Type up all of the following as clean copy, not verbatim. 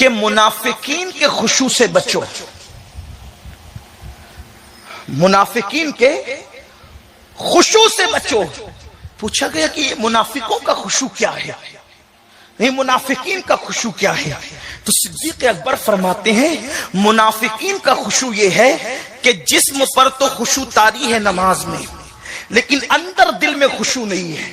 کہ منافقین کے خشوع سے بچو. منافقین کے خشوع سے بچو. پوچھا گیا کہ یہ منافقوں کا خشوع کیا ہے؟ نہیں، منافقین کا خشوع کیا ہے؟ تو صدیق اکبر فرماتے ہیں منافقین کا خشوع یہ ہے کہ جسم پر تو خشوع طاری ہے نماز میں، لیکن اندر دل میں خشوع نہیں ہے.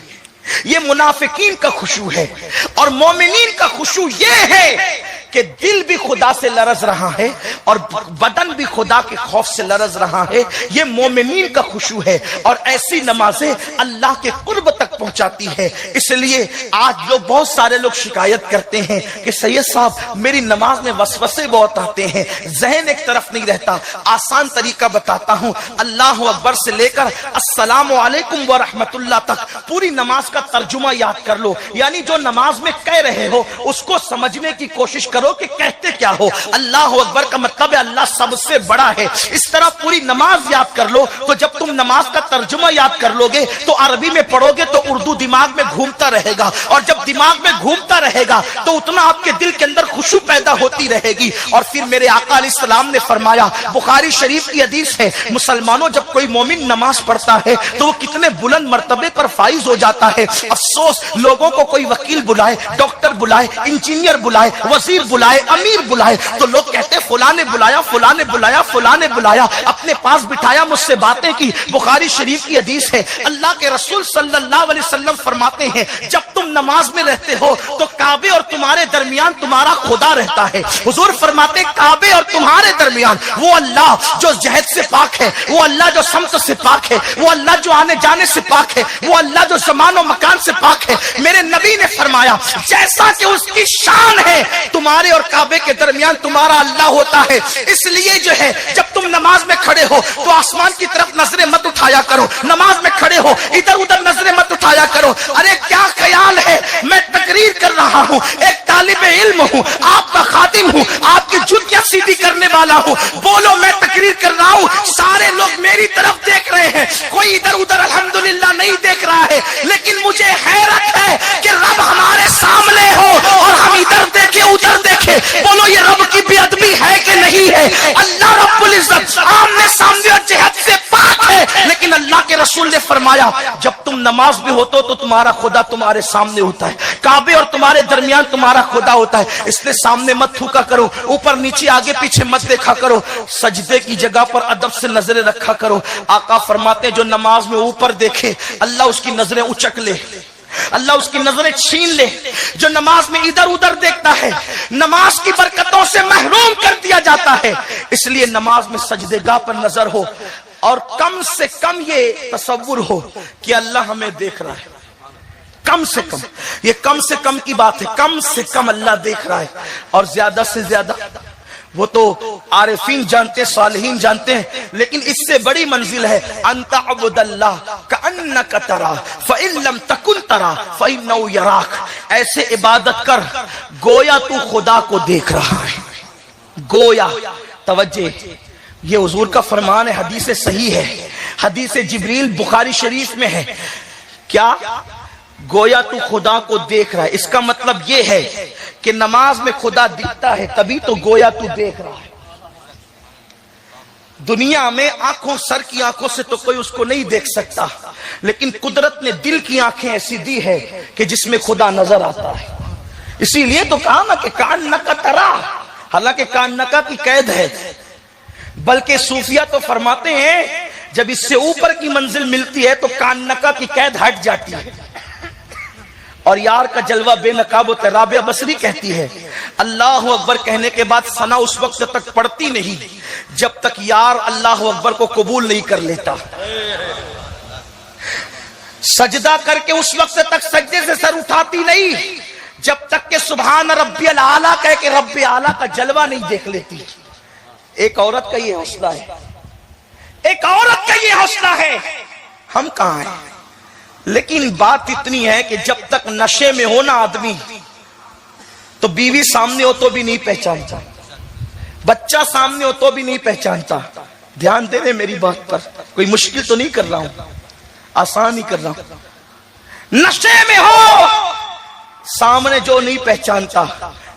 یہ منافقین کا خشوع ہے. اور مومنین کا خشوع یہ ہے کہ دل بھی خدا سے لرز رہا ہے اور بدن بھی خدا کے خوف سے لرز رہا ہے. یہ مومنین کا خشوع ہے، اور ایسی نمازیں اللہ کے قرب تک پہنچاتی ہے. اس لیے آج بہت سارے لوگ شکایت کرتے ہیں کہ سید صاحب میری نماز میں وسوسے بہت آتے ہیں، ذہن ایک طرف نہیں رہتا. آسان طریقہ بتاتا ہوں، اللہ اکبر سے لے کر السلام علیکم ورحمت اللہ تک پوری نماز کا ترجمہ یاد کر لو. یعنی جو نماز میں کہہ رہے ہو اس کو سمجھنے کی کوشش کرو کہ کہتے کیا ہو. اللہ اکبر کا مطلب ہے اللہ سب سے بڑا ہے. اس طرح پوری نماز یاد کر لو. تو جب تم نماز کا ترجمہ یاد کر لو گے تو عربی میں پڑھو گے تو اردو دماغ میں گھومتا رہے گا، اور جب دماغ میں گھومتا رہے گا تو اتنا آپ کے دل کے اندر خشوع پیدا ہوتی رہے گی. اور پھر میرے آقا علیہ السلام نے فرمایا، بخاری شریف کی حدیث ہے، مسلمانوں جب کوئی مومن نماز پڑھتا ہے تو وہ کتنے بلند مرتبے پر فائز ہو جاتا ہے. افسوس لوگوں کو کوئی وکیل بلائے، ڈاکٹر بلائے، انجینئر بلائے، وزیر بلائے، امیر بلائے تو لوگ کہتے فلاں نے بلایا، فلاں نے بلایا، فلاں نے بلایا، اپنے پاس بٹھایا، مجھ سے باتیں کی. بخاری شریف کی حدیث ہے، اللہ کے رسول صلی اللہ علیہ وسلم فرماتے ہیں جب تم نماز میں رہتے ہو تو کعبے اور تمہارے درمیان تمہارا خدا رہتا ہے. حضور فرماتے ہیں کعبے اور تمہارے درمیان وہ اللہ جو جہد سے پاک ہے، وہ اللہ جو سمت سے پاک ہے، وہ اللہ جو آنے جانے سے پاک ہے، وہ اللہ جو زمان و مکان سے پاک ہے. میرے نبی نے فرمایا جیسا کہ اس کی شان ہے تمہارے اور کعبے کے درمیان تمہارا اللہ ہوتا ہے. اس لیے جو ہے جب تم نماز میں کھڑے ہو تو آسمان کی طرف نظریں مت اٹھایا کرو. نماز میں کھڑے ہو ادھر ادھر نظریں مت اٹھایا کرو. ارے کیا خیال ہے میں تقریر کر رہا ہوں، ایک طالب علم ہوں، آپ کا خادم ہوں، آپ کی جوتیاں سیدھی کرنے والا ہوں. بولو میں تقریر کر رہا ہوں، سارے لوگ میری طرف دیکھ رہے ہیں، کوئی ادھر ادھر الحمدللہ نہیں دیکھ رہا ہے. لیکن مجھے حیرت ہے کہ رب ہمارے سامنے ہو اور ہم ادھر دیکھیں ادھر دیکھیں. بولو یہ رب کی بے ادبی ہے کہ نہیں ہے؟ اللہ رب العزت آمنے سامنے اور جہت سے پاک ہے، لیکن اللہ کے رسول نے فرمایا جب تم نماز میں ہوتے تو تمہارا خدا تمہارے سامنے ہوتا ہے، کعبے اور تمہارے درمیان تمہارا خدا ہوتا ہے. اس لیے سامنے مت تھوکا کرو، اوپر نیچے آگے پیچھے مت دیکھا کرو، سجدے کی جگہ پر ادب سے نظریں رکھا کرو. آقا فرماتے جو نماز میں اوپر دیکھے اللہ اس کی نظریں اچک لے، اللہ اس کی نظریں چھین لے. جو نماز میں ادھر ادھر دیکھتا ہے نماز کی برکتوں سے محروم کر دیا جاتا ہے. اس لیے نماز میں سجدے گاہ پر نظر ہو اور کم سے کم یہ تصور ہو کہ اللہ ہمیں دیکھ رہا ہے. کم سے کم، یہ کم سے کم کی بات ہے، کم سے کم اللہ دیکھ رہا ہے. اور زیادہ سے زیادہ وہ تو عارفین جانتے، صالحین جانتے ہیں، لیکن اس سے بڑی منزل ہے انت عبد اللہ کأنک ترا فإن لم تکن ترا فإنہ یراک. ایسے عبادت کر گویا تو خدا کو دیکھ رہا ہے. گویا، توجہ، یہ حضور کا فرمان ہے، حدیث صحیح ہے، حدیث جبریل بخاری شریف میں ہے. کیا؟ گویا تو خدا کو دیکھ رہا ہے. اس کا مطلب یہ ہے کہ نماز میں خدا دکھتا ہے تبھی تو گویا تو دیکھ رہا ہے. دنیا میں آنکھوں، سر کی آنکھوں سے تو کوئی اس کو نہیں دیکھ سکتا، لیکن قدرت نے دل کی آنکھیں ایسی دی ہے کہ جس میں خدا نظر آتا ہے. اسی لیے تو کہا نا کہ کانکا ترا، حالانکہ کانکا کی قید ہے، بلکہ صوفیہ تو فرماتے ہیں جب اس سے اوپر کی منزل ملتی ہے تو کانکا کی قید ہٹ جاتی ہے. اور یار کا جلوہ بے نقاب ہوتا ہے. رابعہ بصری کہتی ہے اللہ اکبر کہنے کے بعد ثنا اس وقت تک پڑتی نہیں جب تک یار اللہ اکبر کو قبول نہیں کر لیتا. سجدہ کر کے اس وقت تک سجدے سے سر اٹھاتی نہیں جب تک کہ سبحان ربی الاعلیٰ کہہ کے رب اعلیٰ کا جلوہ نہیں دیکھ لیتی. ایک عورت کا یہ حوصلہ ہے، ایک عورت کا یہ حوصلہ ہے. ہم کہاں ہیں؟ لیکن بات اتنی ہے کہ جب تک نشے میں ہو نا آدمی تو بیوی سامنے ہو تو بھی نہیں پہچانتا، بچہ سامنے ہو تو بھی نہیں پہچانتا. دھیان دے رہے میری بات پر، کوئی مشکل تو نہیں کر رہا ہوں، آسان ہی کر رہا ہوں. نشے میں ہو سامنے جو نہیں پہچانتا،